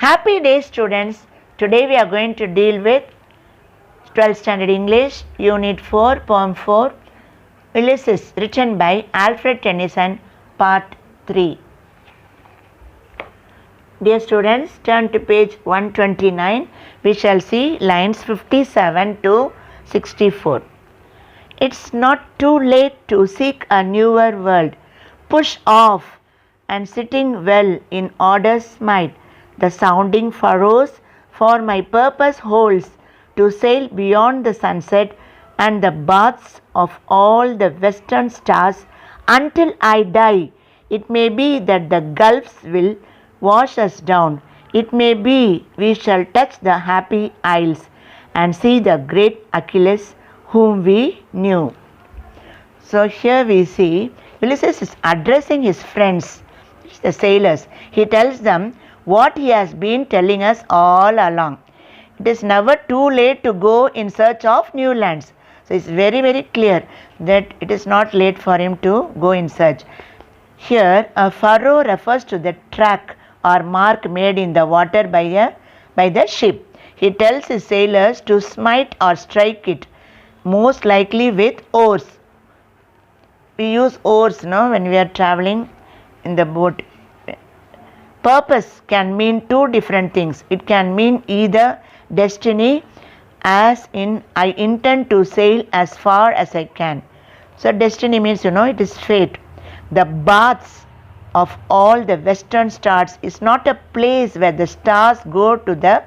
Happy day, students. Today we are going to deal with 12th Standard English, Unit 4, Poem 4, Ulysses, written by Alfred Tennyson, Part 3. Dear students, turn to page 129. We shall see lines 57 to 64. It's not too late to seek a newer world. Push off and sitting well in order's might. The sounding furrows for my purpose holds to sail beyond the sunset and the baths of all the western stars until I die. It may be that the gulfs will wash us down. It may be we shall touch the happy isles and see the great Achilles whom we knew. So here we see Ulysses is addressing his friends, the sailors. He tells them what he has been telling us all along. It is never too late to go in search of new lands. So it's very, very clear that it is not late for him to go in search. Here a furrow refers to the track or mark made in the water by the ship. He tells his sailors to smite or strike it, most likely with oars. We use oars when we are traveling in the boat. Purpose can mean two different things. It can mean either destiny, as in I intend to sail as far as I can. So destiny means it is fate. The baths of all the western stars is not a place where the stars go to the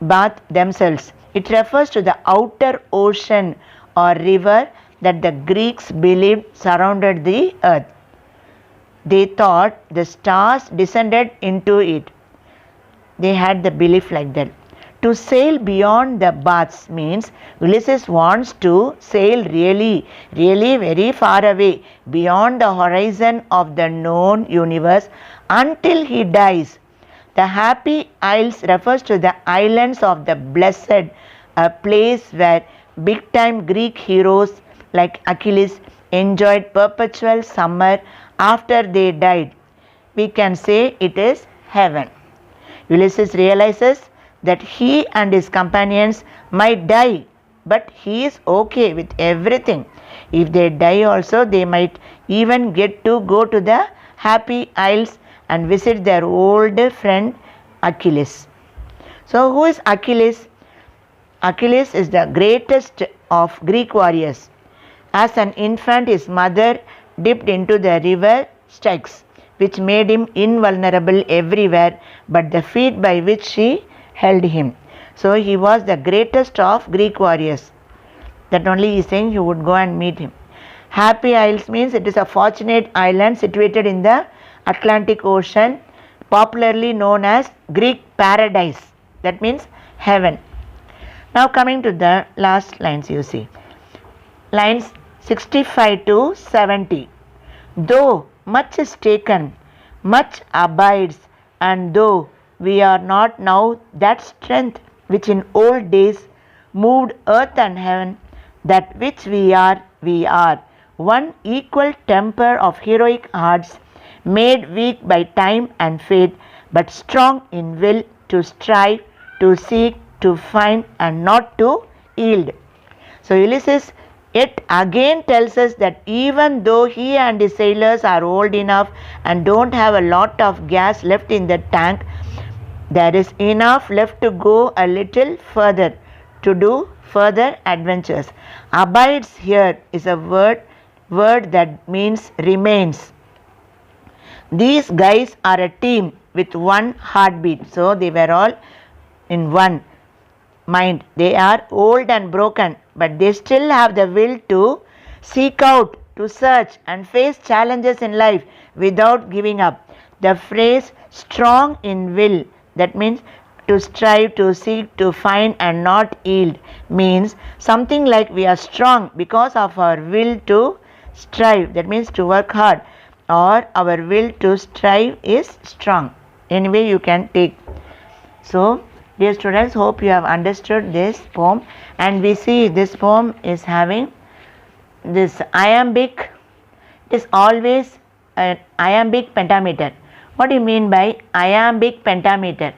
bath themselves. It refers to the outer ocean or river that the Greeks believed surrounded the earth. They thought the stars descended into it. They had the belief like that. To sail beyond the baths means Ulysses wants to sail really very far away beyond the horizon of the known universe until he dies. The happy isles refers to the islands of the blessed, a place where big time Greek heroes like Achilles enjoyed perpetual summer after they died. We can say it is heaven. Ulysses realizes that he and his companions might die, but he is okay with everything. If they die also, they might even get to go to the happy isles and visit their old friend Achilles. So who is Achilles? Achilles is the greatest of Greek warriors. As an infant, his mother dipped into the river Styx, which made him invulnerable everywhere but the feet by which she held him. So he was the greatest of Greek warriors. That only he is saying you would go and meet him. Happy Isles means it is a fortunate island situated in the Atlantic Ocean, popularly known as Greek paradise. That means heaven. Now coming to the last lines, you see. Lines 65 to 70. Though much is taken, much abides, and though we are not now that strength which in old days moved earth and heaven, that which we are, one equal temper of heroic hearts, made weak by time and fate, but strong in will to strive, to seek, to find, and not to yield. So Ulysses yet again tells us that even though he and his sailors are old enough and don't have a lot of gas left in the tank, there is enough left to go a little further, to do further adventures. Abides here is a word that means remains. These guys are a team with one heartbeat. So they were all in one mind. They are old and broken, but they still have the will to seek out, to search and face challenges in life without giving up. The phrase strong in will, that means to strive, to seek, to find and not yield, means something like we are strong because of our will to strive, that means to work hard, or our will to strive is strong. Anyway you can take. So dear students, hope you have understood this poem, and we see this poem is having this iambic. It is always an iambic pentameter. What do you mean by iambic pentameter?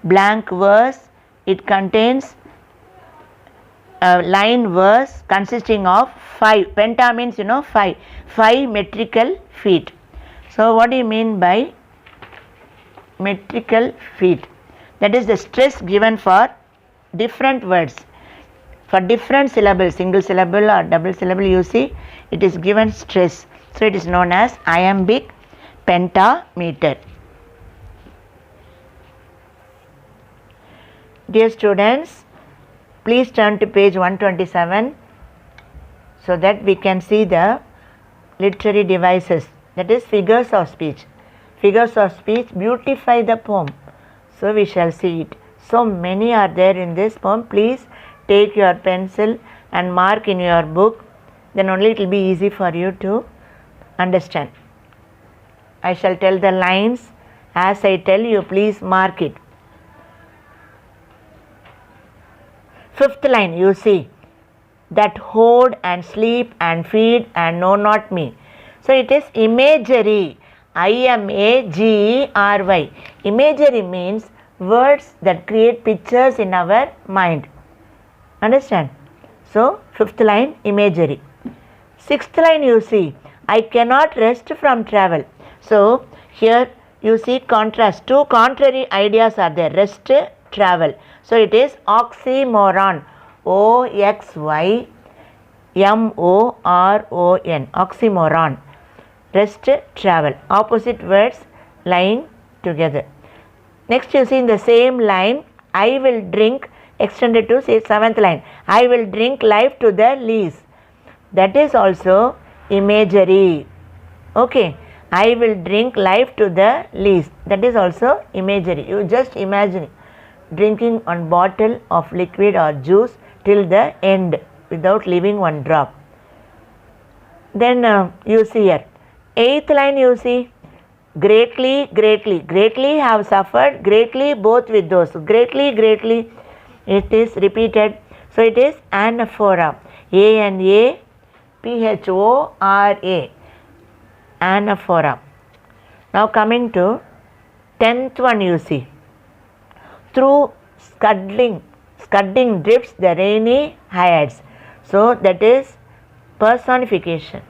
blank verse. It contains a line verse consisting of 5. Penta means 5 metrical feet. So what do you mean by metrical feet? That is the stress given for different words. For different syllables, single syllable or double syllable, you see it is given stress. So it is known as iambic pentameter. Dear students, please turn to page 127 so that we can see the literary devices, that is figures of speech. Figures of speech beautify the poem. So we shall see it. So many are there in this poem. Please take your pencil and mark in your book, then only it will be easy for you to understand. I shall tell the lines. As I tell you, please mark it. Fifth line, you see, that hoard and sleep and feed and know not me. So it is imagery. I-M-A-G-E-R-Y. Imagery means words that create pictures in our mind. Understand? So fifth line, imagery. Sixth line, you see, I cannot rest from travel. So here you see contrast. Two contrary ideas are there. Rest, travel. So it is oxymoron. O-X-Y-M-O-R-O-N. Oxymoron. Rest, travel. Opposite words lying together. Next you see in the same line, I will drink, extended to say seventh line. I will drink life to the lees. That is also imagery. Okay. I will drink life to the lees. That is also imagery. You just imagine drinking one bottle of liquid or juice till the end without leaving one drop. Then you see here. Eighth line you see. Greatly, greatly. Greatly have suffered, greatly both with those. Greatly, greatly. It is repeated. So it is anaphora. A-N-A-P-H-O-R-A. Anaphora. Now coming to 10th one you see. Through scudding drifts the rainy hyads. So that is personification.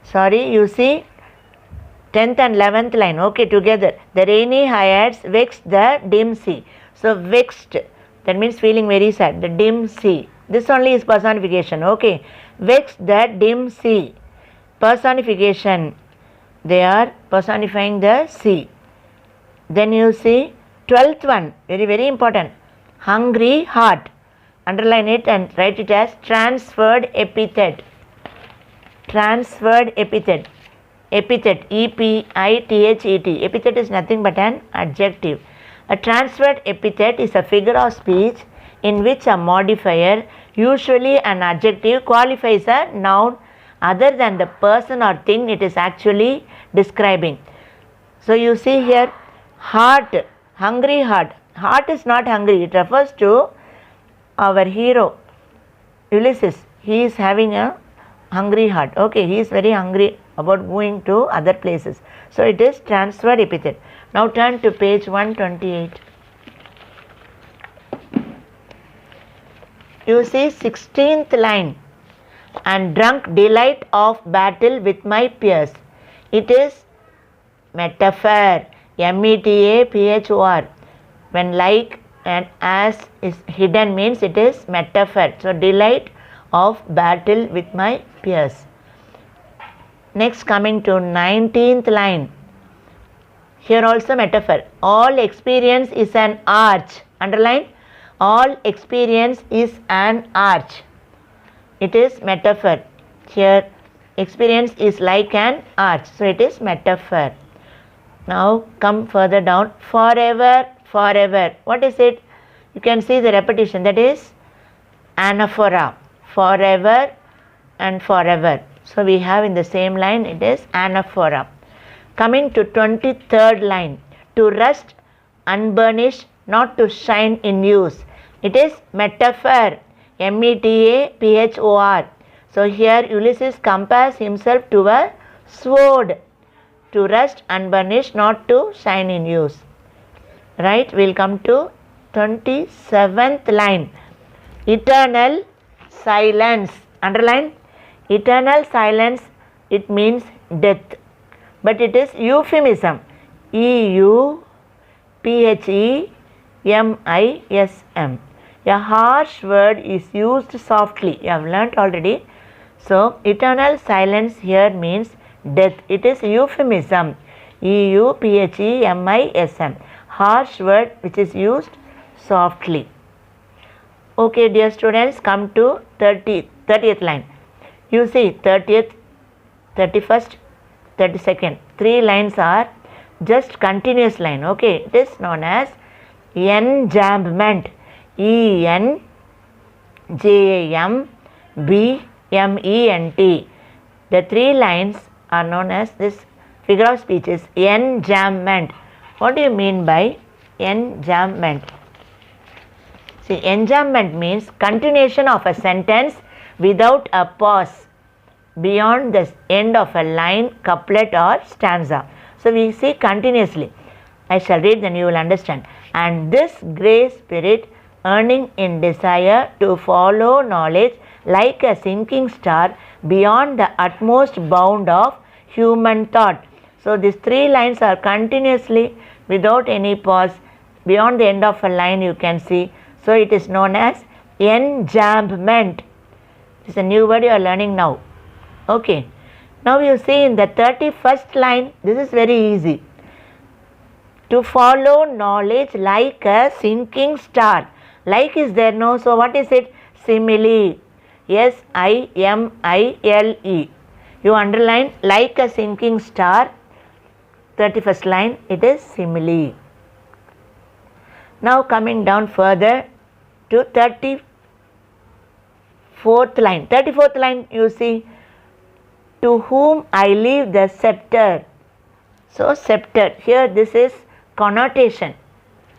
Sorry, you see 10th and 11th line. Okay, together. The rainy hyads vexed the dim sea. So vexed, that means feeling very sad. The dim sea. This only is personification. Okay. Vexed the dim sea. Personification. They are personifying the sea. Then you see 12th one. Very, very important. Hungry heart. Underline it and write it as transferred epithet. Transferred epithet. Epithet. E-P-I-T-H-E-T. Epithet is nothing but an adjective. A transferred epithet is a figure of speech in which a modifier, usually an adjective, qualifies a noun other than the person or thing it is actually describing. So you see here, heart, hungry heart. Heart is not hungry. It refers to our hero, Ulysses. He is having a hungry heart. Okay, he is very hungry about going to other places. So it is transferred epithet. Now turn to page 128. You see 16th line. And drunk delight of battle with my peers. It is metaphor. M-E-T-A-P-H-O-R. When like and as is hidden means it is metaphor. So delight of battle with my peers. Next coming to 19th line. Here also metaphor. All experience is an arch. Underline. All experience is an arch. It is metaphor. Here experience is like an arch. So it is metaphor. Now come further down. Forever, forever. What is it? You can see the repetition. That is anaphora. Forever and forever. So we have in the same line it is anaphora. Coming to 23rd line. To rust, unburnished, not to shine in use. It is metaphor. M-E-T-A-P-H-O-R. So here Ulysses compares himself to a Sword, to rust unburnished, not to shine in use. Right, we'll come to 27th line. Eternal silence. Underline. Eternal silence, it means death. But it is euphemism. euphemism. A harsh word is used softly. You have learnt already. So, eternal silence here means death. It is euphemism. euphemism. Harsh word which is used softly. Okay, dear students, come to 30th line. You see 30th, 31st, 32nd. 3 lines are just continuous line. Okay, it is known as enjambment. E-N-J-A-M-B-M-E-N-T. The 3 lines are known as this figure of speech is enjambment. What do you mean by enjambment? See, enjambment means continuation of a sentence without a pause beyond the end of a line, couplet or stanza. So, we see continuously. I shall read, then you will understand. And this grey spirit, earning in desire to follow knowledge like a sinking star beyond the utmost bound of human thought. So, these 3 lines are continuously without any pause beyond the end of a line, you can see. So, it is known as enjambment. It is a new word you are learning now. Okay. Now, you see in the 31st line, this is very easy. To follow knowledge like a sinking star. Like is there, no? So, what is it? Simile. S-I-M-I-L-E. You underline like a sinking star. 31st line, it is simile. Now, coming down further to 34th line. 34th line, you see, to whom I leave the scepter. So, scepter, here this is connotation.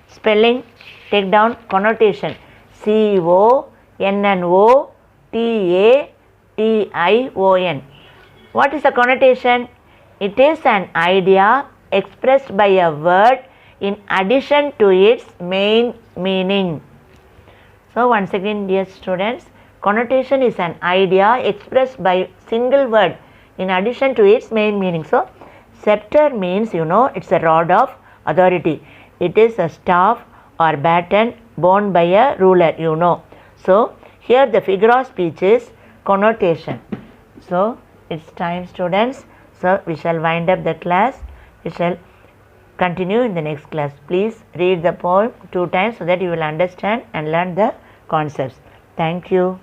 Spelling, take down connotation. C-O-N-N-O-T-A-T-I-O-N. What is the connotation? It is an idea expressed by a word in addition to its main meaning. So, once again, dear students, connotation is an idea expressed by single word in addition to its main meaning. So, scepter means, you know, it's a rod of authority. It is a staff or baton borne by a ruler, you know. So, here the figure of speech is connotation. So, it's time, students. So, we shall wind up the class. We shall continue in the next class. Please read the poem 2 times so that you will understand and learn the concepts. Thank you.